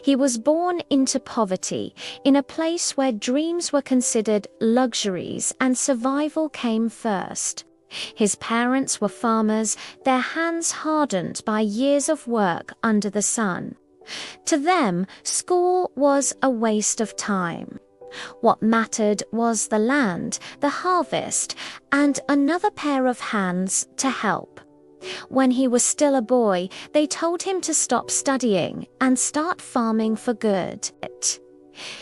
He was born into poverty, in a place where dreams were considered luxuries and survival came first. His parents were farmers, their hands hardened by years of work under the sun. To them, school was a waste of time. What mattered was the land, the harvest, and another pair of hands to help. When he was still a boy, they told him to stop studying and start farming for good.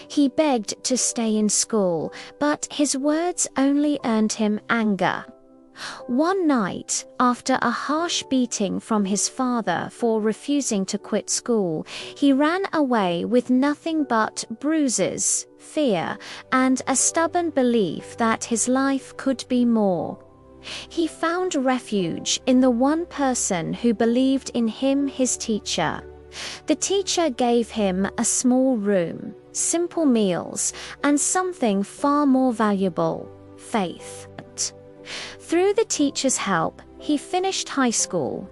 He begged to stay in school, but his words only earned him anger. One night, after a harsh beating from his father for refusing to quit school, he ran away with nothing but bruises, fear, and a stubborn belief that his life could be more. He found refuge in the one person who believed in him, his teacher. The teacher gave him a small room, simple meals, and something far more valuable: faith. Through the teacher's help, he finished high school.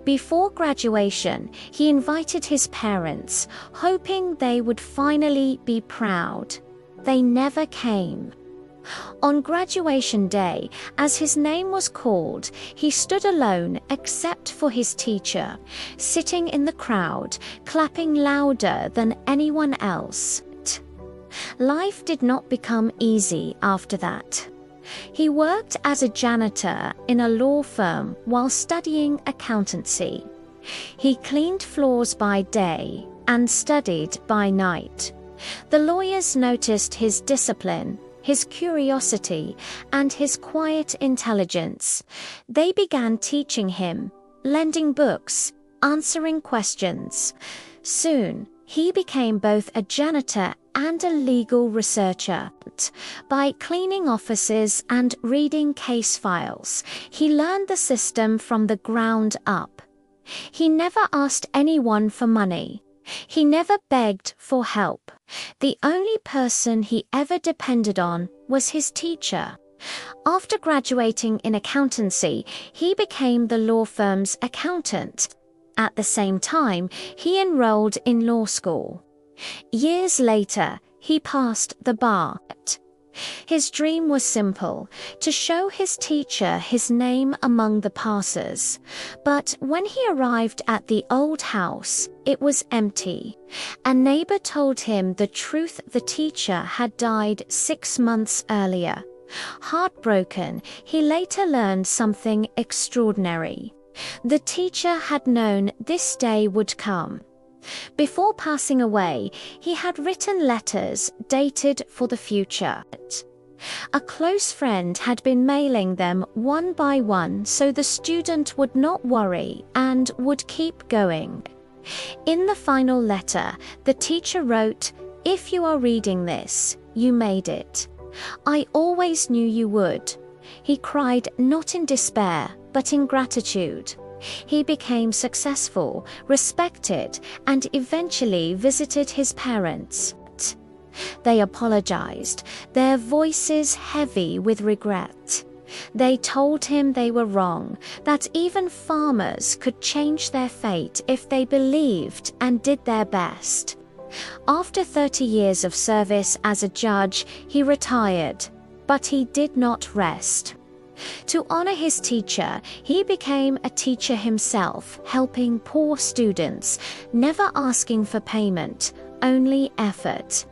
Before graduation, he invited his parents, hoping they would finally be proud. They never came. On graduation day, as his name was called, he stood alone except for his teacher, sitting in the crowd, clapping louder than anyone else. Life did not become easy after that. He worked as a janitor in a law firm while studying accountancy. He cleaned floors by day and studied by night. The lawyers noticed his discipline, his curiosity, and his quiet intelligence. They began teaching him, lending books, answering questions. Soon, he became both a janitor and a legal researcher. By cleaning offices and reading case files, he learned the system from the ground up. He never asked anyone for money. He never begged for help. The only person he ever depended on was his teacher. After graduating in accountancy, he became the law firm's accountant. At the same time, he enrolled in law school. Years later, he passed the bar. His dream was simple: to show his teacher his name among the passers. But when he arrived at the old house, it was empty. A neighbor told him the truth: the teacher had died 6 months earlier. Heartbroken, he later learned something extraordinary. The teacher had known this day would come. Before passing away, he had written letters dated for the future. A close friend had been mailing them one by one so the student would not worry and would keep going. In the final letter, the teacher wrote, "If you are reading this, you made it. I always knew you would." He cried not in despair, but in gratitude. He became successful, respected, and eventually visited his parents. They apologized, their voices heavy with regret. They told him they were wrong, that even farmers could change their fate if they believed and did their best. After 30 years of service as a judge, he retired, but he did not rest. To honor his teacher, he became a teacher himself, helping poor students, never asking for payment, only effort.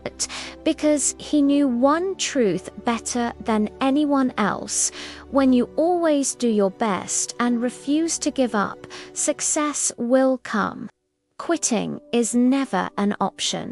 Because he knew one truth better than anyone else: when you always do your best and refuse to give up, success will come. Quitting is never an option.